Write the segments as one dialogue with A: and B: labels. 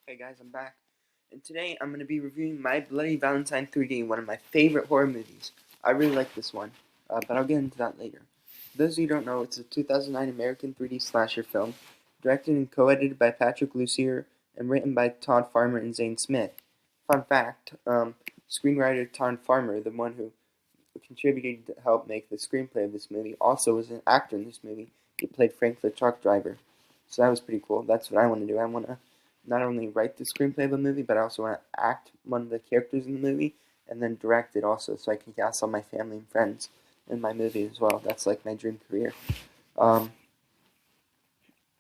A: Hey guys, I'm back. And today I'm going to be reviewing My Bloody Valentine 3D, one of my favorite horror movies. I really like this one, but I'll get into that later. For those of you who don't know, it's a 2009 American 3D slasher film, directed and co-edited by Patrick Lussier and written by Todd Farmer and Zane Smith. Fun fact, screenwriter Todd Farmer, the one who contributed to help make the screenplay of this movie, also was an actor in this movie. He played Frank the truck driver. So that was pretty cool. That's what I want to do. I want to not only write the screenplay of a movie, but I also want to act one of the characters in the movie and then direct it also, so I can cast all my family and friends in my movie as well. That's like my dream career. Um,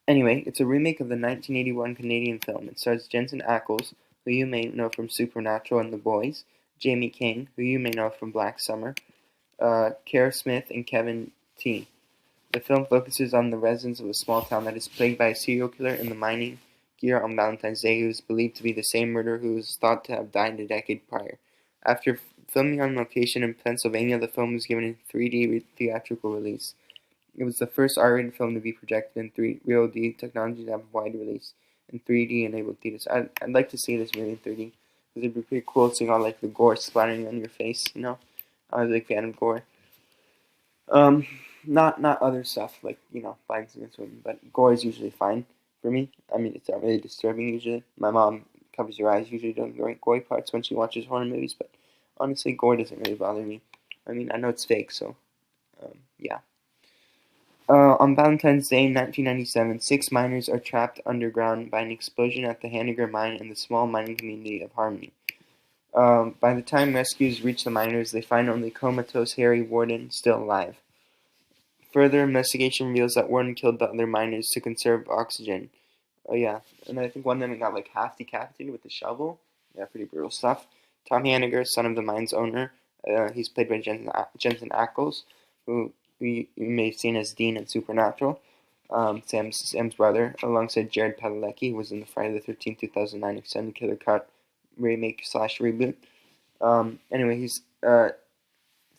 A: anyway, it's a remake of the 1981 Canadian film. It stars Jensen Ackles, who you may know from Supernatural and The Boys, Jamie King, who you may know from Black Summer, Kara Smith, and Kevin T. The film focuses on the residents of a small town that is plagued by a serial killer in the mining gear on Valentine's Day who is believed to be the same murderer who was thought to have died a decade prior. After filming on location in Pennsylvania, the film was given a 3D theatrical release. It was the first R-rated film to be projected in 3D technology to have a wide release in 3D enabled theaters. I'd like to see this movie in 3D because it'd be pretty cool seeing all like the gore splattering on your face. I'm a big fan of gore. Not other stuff like violence against women, but gore is usually fine for me. I mean, it's not really disturbing usually. My mom covers her eyes usually during the gory parts when she watches horror movies, but honestly, gore doesn't really bother me. I mean, I know it's fake, so yeah. On Valentine's Day, 1997, 6 miners are trapped underground by an explosion at the Hanniger mine in the small mining community of Harmony. By the time rescues reach the miners, they find only comatose Harry Warden still alive. Further investigation reveals that Warden killed the other miners to conserve oxygen. Oh yeah, and I think one of them got like half decapitated with a shovel. Yeah, pretty brutal stuff. Tom Hanniger, son of the mine's owner, he's played by Jensen Ackles, who you may have seen as Dean in Supernatural. Sam's brother, alongside Jared Padalecki, who was in the Friday the 13th, 2009 Extended Killer Cut remake / reboot. Anyway, he's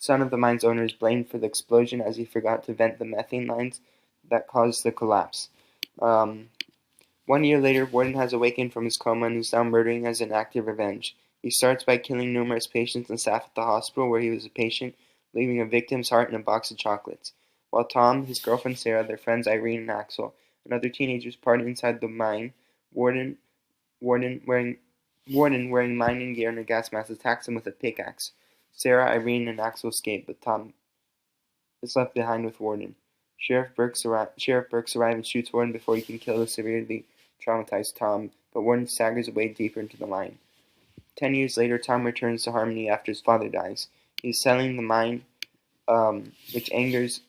A: son of the mine's owner is blamed for the explosion as he forgot to vent the methane lines that caused the collapse. 1 year later, Warden has awakened from his coma and is now murdering as an act of revenge. He starts by killing numerous patients and staff at the hospital where he was a patient, leaving a victim's heart in a box of chocolates. While Tom, his girlfriend Sarah, their friends Irene and Axel, and other teenagers party inside the mine, Warden, Warden wearing Warden, wearing mining gear and a gas mask, attacks him with a pickaxe. Sarah, Irene, and Axel escape, but Tom is left behind with Warden. Sheriff Burks arrives and shoots Warden before he can kill the severely traumatized Tom, but Warden staggers away deeper into the mine. 10 years later, Tom returns to Harmony after his father dies. He's selling the mine, which angers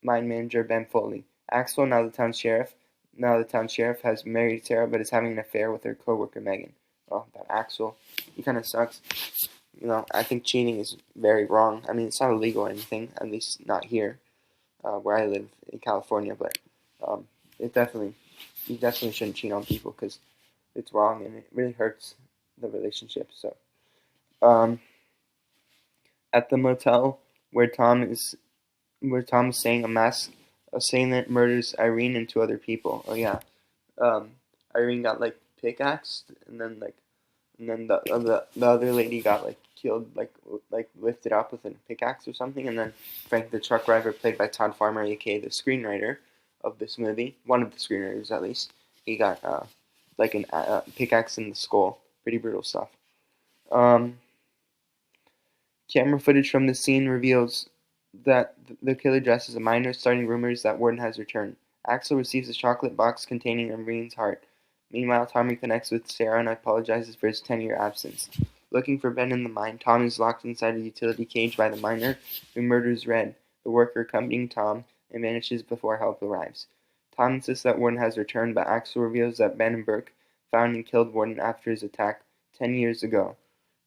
A: mine manager Ben Foley. Axel, now the town sheriff, has married Sarah but is having an affair with her coworker Megan. Oh, that Axel, he kind of sucks. I think cheating is very wrong. I mean, it's not illegal or anything, at least not here, where I live in California. But you definitely shouldn't cheat on people because it's wrong and it really hurts the relationship. So, at the motel where Tom is staying, a masked assailant murders Irene and 2 other people. Oh yeah, Irene got like pickaxed, and then the other lady got like killed, like lifted up with a pickaxe or something, and then Frank the truck driver, played by Todd Farmer, aka the screenwriter of this movie, one of the screenwriters at least, he got like an pickaxe in the skull. Pretty brutal stuff. Um, Camera footage from the scene reveals that the killer dresses a miner, starting rumors that Warden has returned. Axel receives a chocolate box containing Irene's heart. Meanwhile, Tom reconnects with Sarah and apologizes for his 10-year absence. Looking for Ben in the mine, Tom is locked inside a utility cage by the miner, who murders Red, the worker accompanying Tom, and vanishes before help arrives. Tom insists that Warden has returned, but Axel reveals that Ben and Burke found and killed Warden after his attack 10 years ago.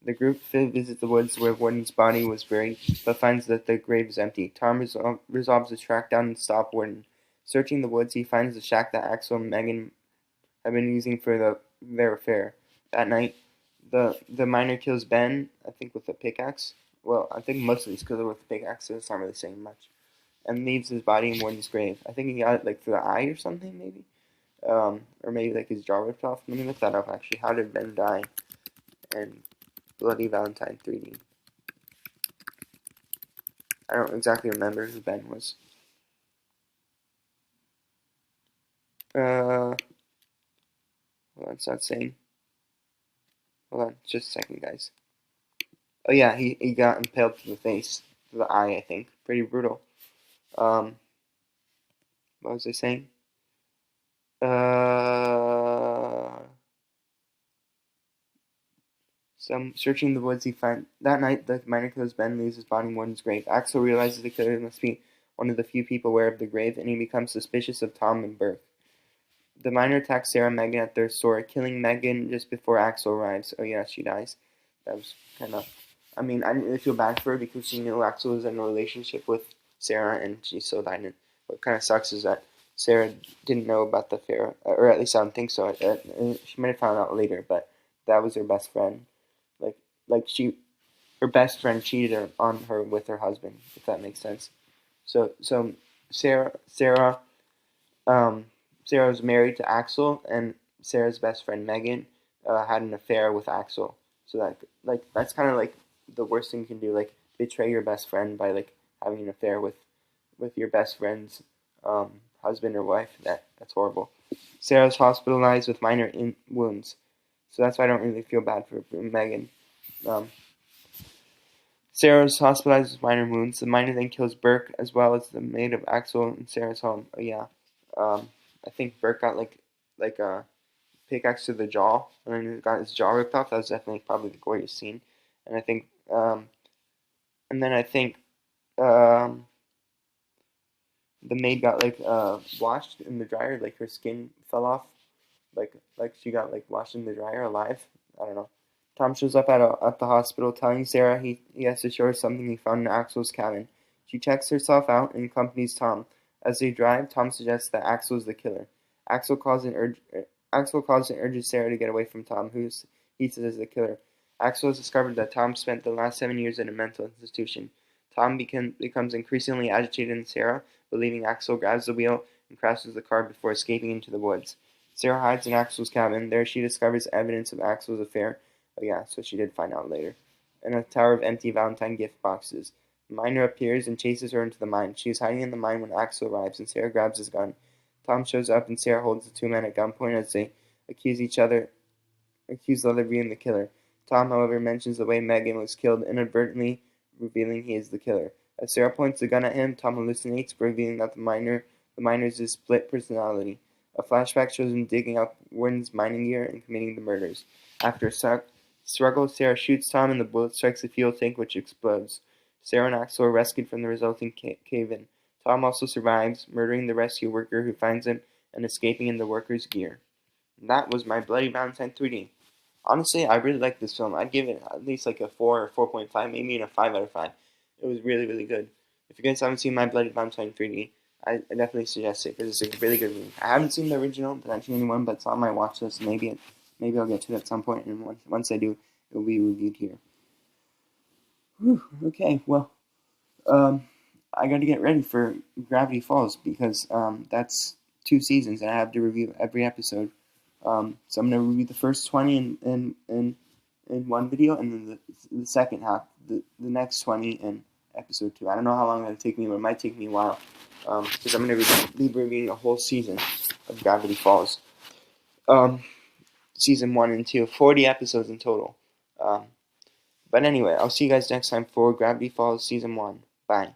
A: The group visits the woods where Warden's body was buried, but finds that the grave is empty. Tom resolves to track down and stop Warden. Searching the woods, he finds the shack that Axel and Megan have been using for their affair. That night, the miner kills Ben, I think with a pickaxe. Well, I think mostly it's because with the pickaxe, so it's not really saying much. And leaves his body in Warden's grave. I think he got it like through the eye or something, maybe. or maybe like his jaw ripped off. Let me look that up actually. How did Ben die? And Bloody Valentine 3D. I don't exactly remember who Ben was. Hold on, it's not saying. Hold on, just a second, guys. Oh yeah, he got impaled to the face, to the eye, I think. Pretty brutal. Um, what was I saying? Uh, Some searching the woods, he finds that night the miner kills Ben, leaves his body in Warden's grave. Axel realizes the killer must be one of the few people aware of the grave, and he becomes suspicious of Tom and Burke. The miner attacks Sarah and Megan at their store, killing Megan just before Axel arrives. Oh yeah, she dies. That was kind of. I mean, I didn't really feel bad for her because she knew Axel was in a relationship with Sarah, and she still died. And what kind of sucks is that Sarah didn't know about the affair, or at least I don't think so. She might have found out later, but that was her best friend. Like, her best friend cheated on her with her husband, if that makes sense. So Sarah, um, Sarah was married to Axel, and Sarah's best friend Megan had an affair with Axel. So that's kind of like the worst thing you can do, like betray your best friend by like having an affair with your best friend's husband or wife. That's horrible. Sarah's hospitalized with minor wounds, so that's why I don't really feel bad for Megan. Um, Sarah's hospitalized with minor wounds. The miner then kills Burke as well as the maid of Axel in Sarah's home. Oh yeah, I think Burke got like a pickaxe to the jaw, and then he got his jaw ripped off. That was definitely probably the goriest scene. And I think, and then I think um, the maid got like washed in the dryer, like her skin fell off, like she got like washed in the dryer alive. I don't know. Tom shows up at the hospital, telling Sarah he has to show her something he found in Axel's cabin. She checks herself out and accompanies Tom. As they drive, Tom suggests that Axel is the killer. Axel calls and urges Sarah to get away from Tom, who he says is the killer. Axel has discovered that Tom spent the last 7 years in a mental institution. Tom becomes increasingly agitated, and Sarah, believing Axel, grabs the wheel and crashes the car before escaping into the woods. Sarah hides in Axel's cabin. There she discovers evidence of Axel's affair. Oh yeah, so she did find out later. And a tower of empty Valentine gift boxes. The miner appears and chases her into the mine. She is hiding in the mine when Axel arrives, and Sarah grabs his gun. Tom shows up, and Sarah holds the two men at gunpoint as they accuse the other of being the killer. Tom, however, mentions the way Megan was killed, inadvertently revealing he is the killer. As Sarah points the gun at him, Tom hallucinates, revealing that the miner's is split personality. A flashback shows him digging up Warden's mining gear and committing the murders. After a struggle, Sarah shoots Tom and the bullet strikes the fuel tank, which explodes. Sarah and Axel are rescued from the resulting cave-in. Tom also survives, murdering the rescue worker who finds him and escaping in the worker's gear. And that was my Bloody Valentine 3D. Honestly, I really like this film. I'd give it at least like a 4 or 4.5, maybe even a 5 out of 5. It was really, really good. If you guys haven't seen my Bloody Valentine 3D, I definitely suggest it because it's a really good movie. I haven't seen the original, the 1981, but it's on my watch list. Maybe I'll get to it at some point, and once I do, it will be reviewed here. Whew, okay, well, I got to get ready for Gravity Falls because that's 2 seasons, and I have to review every episode. So I'm going to review the first 20 in one video, and then the second half, the next 20 in episode 2. I don't know how long it'll take me, but it might take me a while because I'm going to be reviewing a whole season of Gravity Falls. Season 1 and 2, 40 episodes in total. But anyway, I'll see you guys next time for Gravity Falls Season 1. Bye.